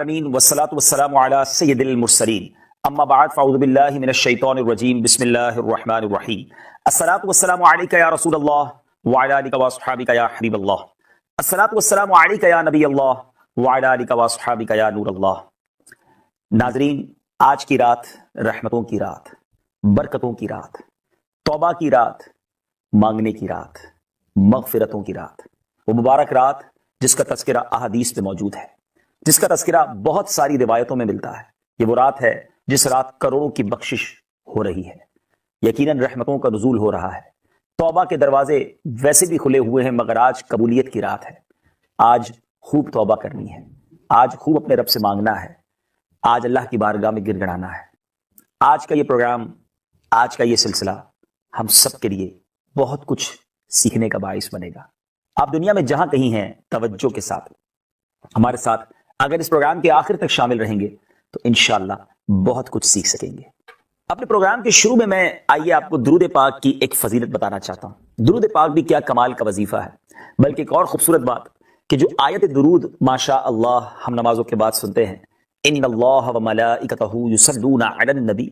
امین والصلاۃ والسلام علی سید المرسلین اما بعد فاعوذ باللہ من الشیطان الرجیم بسم اللہ الرحمن الرحیم الصلاۃ والسلام علیک یا رسول اللہ وعلی آلک واصحابک یا حبیب اللہ الصلاۃ والسلام علیک یا نبی اللہ وعلی آلک واصحابک یا نور اللہ۔ ناظرین، آج کی رات رحمتوں کی رات، برکتوں کی رات، توبہ کی رات، مانگنے کی رات، مغفرتوں کی رات، وہ مبارک رات جس کا تذکرہ احادیث میں موجود ہے، جس کا تذکرہ بہت ساری روایتوں میں ملتا ہے۔ یہ وہ رات ہے جس رات کروڑوں کی بخشش ہو رہی ہے، یقیناً رحمتوں کا نزول ہو رہا ہے، توبہ کے دروازے ویسے بھی کھلے ہوئے ہیں، مگر آج قبولیت کی رات ہے۔ آج خوب توبہ کرنی ہے، آج خوب اپنے رب سے مانگنا ہے، آج اللہ کی بارگاہ میں گر گڑانا ہے۔ آج کا یہ پروگرام، آج کا یہ سلسلہ ہم سب کے لیے بہت کچھ سیکھنے کا باعث بنے گا۔ آپ دنیا میں جہاں کہیں ہیں، توجہ کے ساتھ ہمارے ساتھ اگر اس پروگرام کے آخر تک شامل رہیں گے تو انشاءاللہ بہت کچھ سیکھ سکیں گے۔ اپنے پروگرام کے شروع میں آئیے آپ کو درود پاک کی ایک فضیلت بتانا چاہتا ہوں۔ درود پاک بھی کیا کمال کا وظیفہ ہے، بلکہ ایک اور خوبصورت بات کہ جو آیت درود ماشاء اللہ ہم نمازوں کے بعد سنتے ہیں، ان اللہ وملائکتہ یصلون علی النبی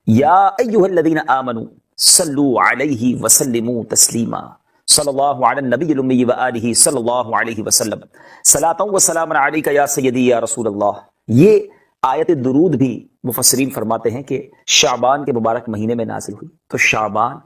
یا ایھا الذین آمنوا صلوا علیہ وسلموا تسلیما صلی اللہ علی النبی الامی وآلہ صلی اللہ علیہ وسلم صلاۃ و سلام علیک یا سیدی یا رسول اللہ۔ یہ آیت درود بھی مفسرین فرماتے ہیں کہ شعبان کے مبارک مہینے میں نازل ہوئی، تو شعبان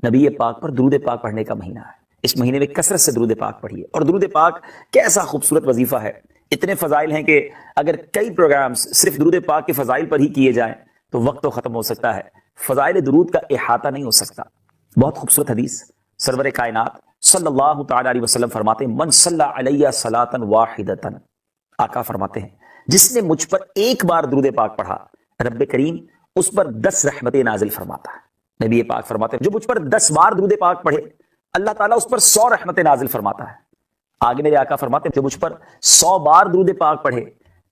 نبی پاک پر درود پاک پڑھنے کا مہینہ ہے۔ اس مہینے میں کثرت سے درود پاک پڑھیے، اور درود پاک کیسا خوبصورت وظیفہ ہے، اتنے فضائل ہیں کہ اگر کئی پروگرامز صرف درود پاک کے فضائل پر ہی کیے جائیں تو وقت تو ختم ہو سکتا ہے، فضائل درود کا احاطہ نہیں ہو سکتا۔ بہت خوبصورت حدیث، سرور کائنات صلی اللہ تعالی علیہ وسلم فرماتے ہیں، من صلی علیہ صلاۃ واحدۃ، آقا فرماتے ہیں جس نے مجھ پر ایک بار درود پاک پڑھا، رب کریم اس پر 10 رحمتیں نازل فرماتا ہے۔ نبی پاک فرماتے ہیں جو مجھ پر 10 بار درود پاک پڑھے، اللہ تعالیٰ اس پر 100 رحمتیں نازل فرماتا ہے۔ آگے میرے آقا فرماتے ہیں جو مجھ پر 100 بار درود پاک پڑھے،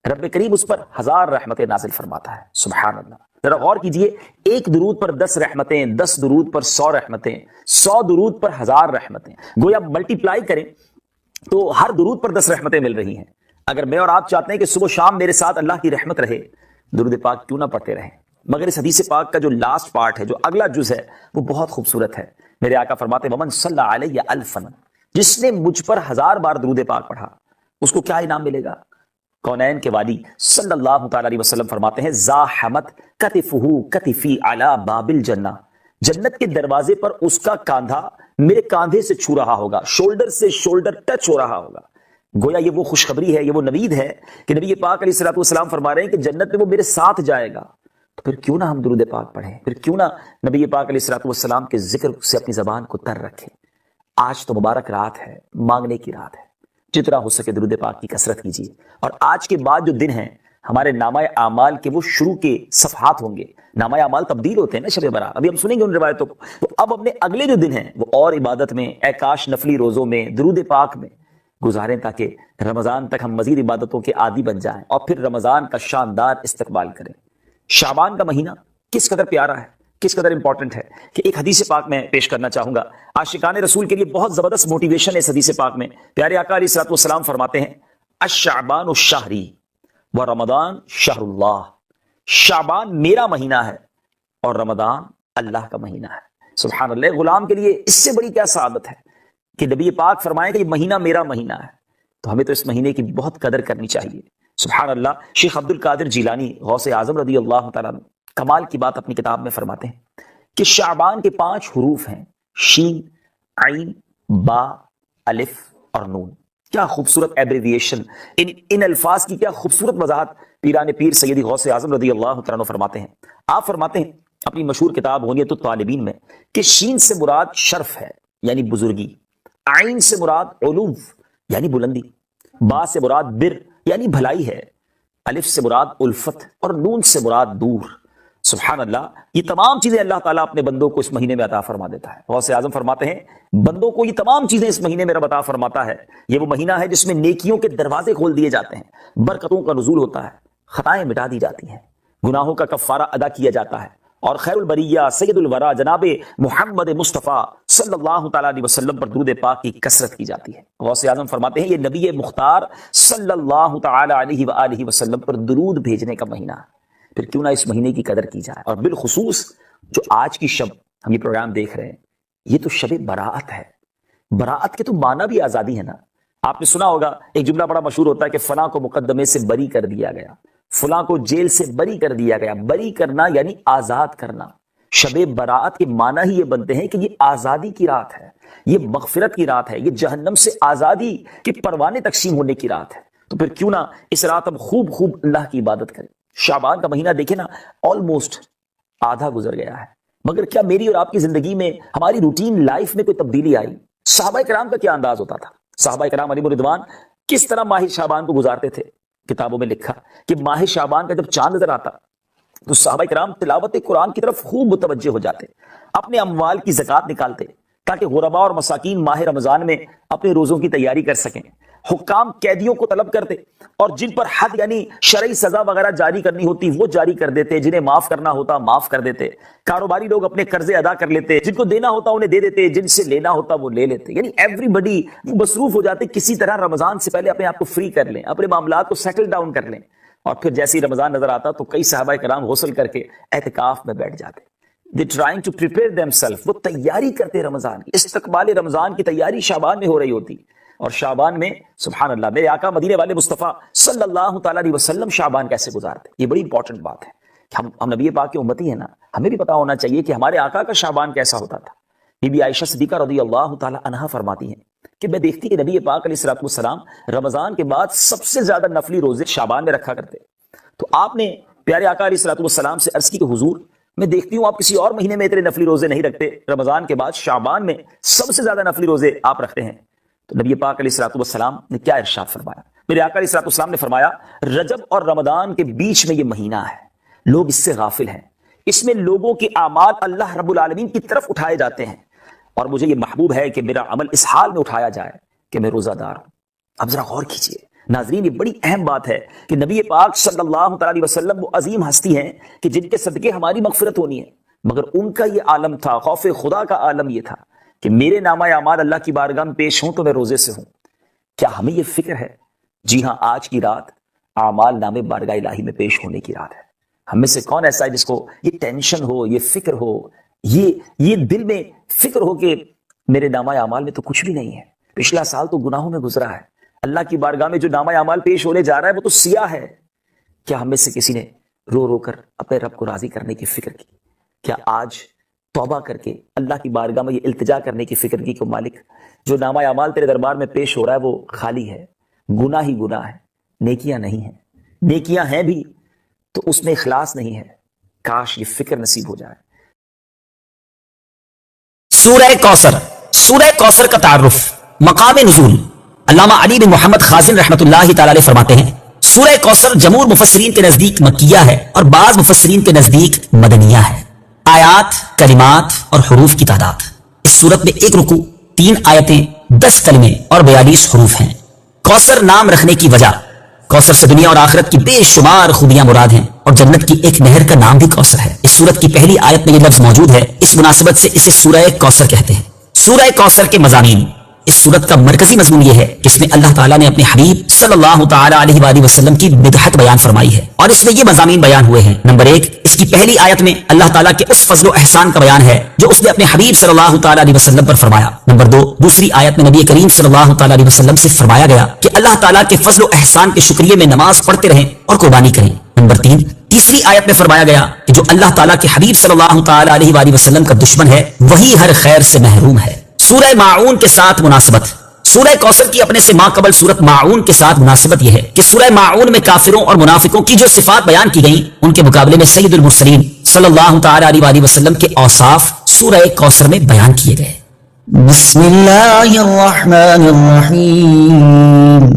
رب کریم اس پر 1000 رحمتیں نازل فرماتا ہے۔ سبحان اللہ، ذرا غور کیجئے، ایک درود پر 10 رحمتیں، 10 درود پر 100 رحمتیں، 100 درود پر 1000 رحمتیں، گویا ملٹی پلائی کریں تو ہر درود پر 10 رحمتیں مل رہی ہیں۔ اگر میں اور آپ چاہتے ہیں کہ صبح و شام میرے ساتھ اللہ کی رحمت رہے، درود پاک کیوں نہ پڑھتے رہیں؟ مگر اس حدیث پاک کا جو لاسٹ پارٹ ہے، جو اگلا جز ہے، وہ بہت خوبصورت ہے۔ میرے آقا فرماتے ہیں ومن صلی علیہ الفا، جس نے مجھ پر 1000 بار درود پاک پڑھا، اس کو کیا انعام ملے گا؟ کونین کے والی صلی اللہ تعالی علیہ وسلم فرماتے ہیں زاحمت کتفہ کتفی علی باب الجنہ، جنت کے دروازے پر اس کا کاندھا میرے کاندھے سے چھو رہا ہوگا، شولڈر سے شولڈر ٹچ ہو رہا ہوگا۔ گویا یہ وہ خوشخبری ہے، یہ وہ نوید ہے کہ نبی پاک علیہ الصلوۃ والسلام فرما رہے ہیں کہ جنت میں وہ میرے ساتھ جائے گا۔ تو پھر کیوں نہ ہم درود پاک پڑھیں، پھر کیوں نہ نبی پاک علیہ الصلوۃ والسلام کے ذکر سے اپنی زبان کو تر رکھیں۔ آج تو مبارک رات ہے، مانگنے کی رات ہے، جتنا ہو سکے درود پاک کی کثرت کیجیے۔ اور آج کے بعد جو دن ہیں ہمارے نامہ اعمال کے، وہ شروع کے صفحات ہوں گے۔ نامہ اعمال تبدیل ہوتے ہیں نا شب برات، ابھی ہم سنیں گے ان روایتوں کو۔ تو اب اپنے اگلے جو دن ہیں وہ اور عبادت میں، اعکاش نفلی روزوں میں، درود پاک میں گزاریں، تاکہ رمضان تک ہم مزید عبادتوں کے عادی بن جائیں اور پھر رمضان کا شاندار استقبال کریں۔ شعبان کا مہینہ کس قدر پیارا ہے، کس قدر امپورٹنٹ ہے کہ ایک حدیث پاک میں پیش کرنا چاہوں گا۔ عاشقان رسول کے لیے بہت زبردست موٹیویشن ہے اس حدیث پاک میں۔ پیارے آقا علیہ الصلوۃ والسلام فرماتے ہیں الشعبان الشہری و رمضان شہر اللہ، شعبان میرا مہینہ ہے اور رمضان اللہ کا مہینہ ہے۔ سبحان اللہ، غلام کے لیے اس سے بڑی کیا سعادت ہے کہ نبی پاک فرمائے کہ یہ مہینہ میرا مہینہ ہے، تو ہمیں تو اس مہینے کی بہت قدر کرنی چاہیے۔ سبحان اللہ، شیخ عبد القادر جیلانی غوث اعظم رضی اللہ تعالیٰ عنہ کمال کی بات اپنی کتاب میں فرماتے ہیں کہ شعبان کے 5 حروف ہیں، شین، عین، با، الف اور نون۔ کیا خوبصورت ایبریویشن، ان الفاظ کی کیا خوبصورت وضاحت پیران پیر سیدی غوث اعظم رضی اللہ تعالیٰ عنہ فرماتے ہیں۔ آپ فرماتے ہیں اپنی مشہور کتاب غنیۃ الطالبین میں کہ شین سے مراد شرف ہے یعنی بزرگی، عین سے مراد علو یعنی بلندی، با سے مراد بر یعنی بھلائی ہے، الف سے مراد الفت اور نون سے مراد دور۔ سبحان اللہ، یہ تمام چیزیں اللہ تعالیٰ اپنے بندوں کو اس مہینے میں عطا فرما دیتا ہے۔ غوث اعظم فرماتے ہیں بندوں کو یہ تمام چیزیں اس مہینے میں رب عطا فرماتا ہے۔ یہ وہ مہینہ ہے جس میں نیکیوں کے دروازے کھول دیے جاتے ہیں، برکتوں کا نزول ہوتا ہے، خطائیں مٹا دی جاتی ہیں، گناہوں کا کفارہ ادا کیا جاتا ہے، اور خیر البریہ سید الورا جناب محمد مصطفیٰ صلی اللہ تعالیٰ علیہ وسلم پر درود پاک کی کثرت کی جاتی ہے۔ غوث اعظم فرماتے ہیں یہ نبی مختار صلی اللہ تعالیٰ علیہ وآلہ وسلم پر درود بھیجنے کا مہینہ ہے، پھر کیوں نہ اس مہینے کی قدر کی جائے۔ اور بالخصوص جو آج کی شب ہم یہ پروگرام دیکھ رہے ہیں، یہ تو شب براءت ہے۔ براءت کے تو معنی بھی آزادی ہے نا۔ آپ نے سنا ہوگا ایک جملہ بڑا مشہور ہوتا ہے کہ فلاں کو مقدمے سے بری کر دیا گیا، فلاں کو جیل سے بری کر دیا گیا۔ بری کرنا یعنی آزاد کرنا۔ شب براءت کے معنی ہی یہ بنتے ہیں کہ یہ آزادی کی رات ہے، یہ مغفرت کی رات ہے، یہ جہنم سے آزادی کے پروانے تقسیم ہونے کی رات ہے۔ تو پھر کیوں نہ اس رات ہم خوب خوب اللہ کی عبادت کریں۔ شعبان کا مہینہ دیکھیں نا، آلموسٹ آدھا گزر گیا ہے، مگر کیا میری اور آپ کی زندگی میں، ہماری روٹین لائف میں کوئی تبدیلی آئی؟ صحابہ کرام کا کیا انداز ہوتا تھا؟ صحابہ کرام علیہ رضوان کس طرح ماہ شعبان کو گزارتے تھے؟ کتابوں میں لکھا کہ ماہ شعبان کا جب چاند نظر آتا تو صحابہ کرام تلاوت قرآن کی طرف خوب متوجہ ہو جاتے، اپنے اموال کی زکوٰۃ نکالتے تاکہ غرباء اور مساکین ماہ رمضان میں اپنے روزوں کی تیاری کر سکیں۔ حکام قیدیوں کو طلب کرتے اور جن پر حد یعنی شرعی سزا وغیرہ جاری کرنی ہوتی وہ جاری کر دیتے، جنہیں معاف کرنا ہوتا معاف کر دیتے۔ کاروباری لوگ اپنے قرضے ادا کر لیتے، جن کو دینا ہوتا انہیں دے دیتے، جن سے لینا ہوتا وہ لے لیتے۔ یعنی ایوری بڈی وہ مصروف ہو جاتے کسی طرح رمضان سے پہلے اپنے آپ کو فری کر لیں، اپنے معاملات کو سیٹل ڈاؤن کر لیں۔ اور پھر جیسے ہی رمضان نظر آتا تو کئی صحابہ کرام غسل کر کے اعتکاف میں بیٹھ جاتے۔ They trying to prepare themselves، وہ تیاری کرتے رمضان کی، استقبال رمضان کی تیاری شعبان میں ہو رہی ہوتی۔ اور شعبان میں سبحان اللہ میرے آقا مدینے والے مصطفیٰ صلی اللہ تعالیٰ علیہ وسلم شعبان کیسے گزارتے۔ یہ بڑی امپورٹنٹ بات ہے کہ ہم نبی پاک کے امتی ہیں نا، ہمیں بھی پتا ہونا چاہیے کہ ہمارے آقا کا شعبان کیسا ہوتا تھا۔ بی بی عائشہ صدیقہ رضی اللہ تعالیٰ عنہا فرماتی ہیں کہ میں دیکھتی کہ نبی پاک علیہ السلام رمضان کے بعد سب سے زیادہ نفلی روزے شعبان میں رکھا کرتے۔ تو آپ نے پیارے آقا علیہ السلام سے عرض کی کہ حضور میں دیکھتی ہوں آپ کسی اور مہینے میں اتنے نفلی روزے نہیں رکھتے، رمضان کے بعد شعبان میں سب سے زیادہ نفلی روزے آپ رکھتے ہیں۔ تو نبی پاک علیہ السلام نے کیا ارشاد فرمایا؟ میرے آقا علیہ السلام نے فرمایا رجب اور رمضان کے بیچ میں یہ مہینہ ہے، لوگ اس سے غافل ہیں، اس میں لوگوں کے اعمال اللہ رب العالمین کی طرف اٹھائے جاتے ہیں، اور مجھے یہ محبوب ہے کہ میرا عمل اس حال میں اٹھایا جائے کہ میں روزہ دار ہوں۔ اب ذرا غور کیجئے ناظرین، یہ بڑی اہم بات ہے کہ نبی پاک صلی اللہ تعالی وسلم وہ عظیم ہستی ہیں کہ جن کے صدقے ہماری مغفرت ہونی ہے، مگر ان کا یہ عالم تھا، خوف خدا کا عالم یہ تھا کہ میرے نامہ اعمال اللہ کی بارگاہ میں پیش ہوں تو میں روزے سے ہوں۔ کیا ہمیں یہ فکر ہے؟ جی ہاں، آج کی رات اعمال نامے بارگاہ الہی میں پیش ہونے کی رات ہے۔ ہم میں سے کون ایسا ہے جس کو یہ ٹینشن ہو، یہ فکر ہو، یہ دل میں فکر ہو کہ میرے نامہ اعمال میں تو کچھ بھی نہیں ہے، پچھلا سال تو گناہوں میں گزرا ہے، اللہ کی بارگاہ میں جو نامہ اعمال پیش ہونے جا رہا ہے وہ تو سیاہ ہے۔ کیا ہم میں سے کسی نے رو رو کر اپنے رب کو راضی کرنے کی فکر کی؟ کیا آج توبہ کر کے اللہ کی بارگاہ میں یہ التجا کرنے کی فکر کی کہ مالک جو نامہ اعمال تیرے دربار میں پیش ہو رہا ہے وہ خالی ہے، گناہ ہی گناہ ہے، نیکیاں نہیں ہیں، نیکیاں ہیں بھی تو اس میں اخلاص نہیں ہے۔ کاش یہ فکر نصیب ہو جائے۔ سورہ کوثر، سورہ کوثر کا تعارف، مقام نزول۔ علامہ علی بن محمد خازن رحمۃ اللہ تعالی علیہ فرماتے ہیں سورہ کوثر جمہور مفسرین کے نزدیک مکیہ ہے اور بعض مفسرین کے نزدیک مدنیہ ہے۔ آیات، کلمات اور حروف کی تعداد، اس سورت میں 1 رکوع، 3 آیتیں، 10 کلمے اور 42 حروف ہیں۔ کوثر نام رکھنے کی وجہ، کوثر سے دنیا اور آخرت کی بے شمار خوبیاں مراد ہیں اور جنت کی ایک نہر کا نام بھی کوثر ہے۔ اس سورت کی پہلی آیت میں یہ لفظ موجود ہے، اس مناسبت سے اسے سورہ کوثر کہتے ہیں۔ سورہ کوثر کے مضامین، اس سورت کا مرکزی مضمون یہ ہے کہ اس میں اللہ تعالیٰ نے اپنے حبیب صلی اللہ تعالیٰ علیہ وآلہ وسلم کی مدحت بیان فرمائی ہے، اور اس میں یہ مضامین بیان ہوئے ہیں۔ نمبر 1، اس کی پہلی آیت میں اللہ تعالیٰ کے اس فضل و احسان کا بیان ہے جو اس نے اپنے حبیب صلی اللہ تعالیٰ علیہ وسلم پر فرمایا۔ نمبر 2، دوسری آیت میں نبی کریم صلی اللہ تعالیٰ علیہ وسلم سے فرمایا گیا کہ اللہ تعالیٰ کے فضل و احسان کے شکریے میں نماز پڑھتے رہیں اور قربانی کریں۔ نمبر 3، تیسری آیت میں فرمایا گیا کہ جو اللہ تعالیٰ کے حبیب صلی اللہ تعالیٰ علیہ وآلہ وسلم کا دشمن ہے وہی ہر خیر سے محروم ہے۔ سورہ ماعون کے ساتھ مناسبت، سورہ کوثر کی اپنے سے ماں قبل سورت ماعون کے ساتھ مناسبت یہ ہے کہ سورہ ماعون میں کافروں اور منافقوں کی جو صفات بیان کی گئیں ان کے مقابلے میں سید المرسلین صلی اللہ تعالیٰ علیہ وآلہ وسلم کے اوصاف سورہ کوثر میں بیان کیے گئے۔ بسم اللہ الرحمن الرحیم۔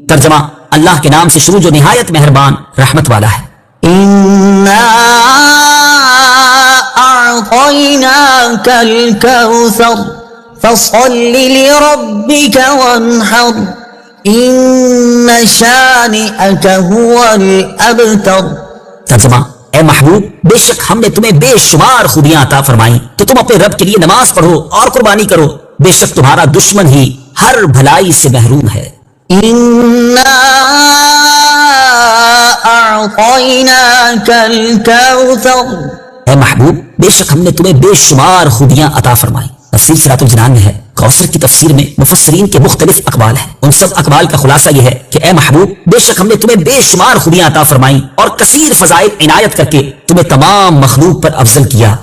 ترجمہ، اللہ کے نام سے شروع جو نہایت مہربان رحمت والا ہے۔ انا اعطیناک الکوثر فصل لربك وانحر ان شانئك هو الابتر۔ ترجمہ، اے محبوب بے شک ہم نے تمہیں بے شمار خوبیاں عطا فرمائی تو تم اپنے رب کے لیے نماز پڑھو اور قربانی کرو، بے شک تمہارا دشمن ہی ہر بھلائی سے محروم ہے۔ إنا أعطيناك الكوثر اے محبوب بے شک ہم نے تمہیں بے شمار خوبیاں عطا فرمائی۔ تفسیر صراط الجنان میں ہے کوثر کی تفسیر میں مفسرین کے مختلف اقوال ہیں، ان سب اقوال کا خلاصہ یہ ہے کہ اے محبوب بے شک ہم نے تمہیں بے شمار خوبیاں عطا فرمائی اور کثیر فضائل عنایت کر کے تمہیں تمام مخلوق پر افضل کیا۔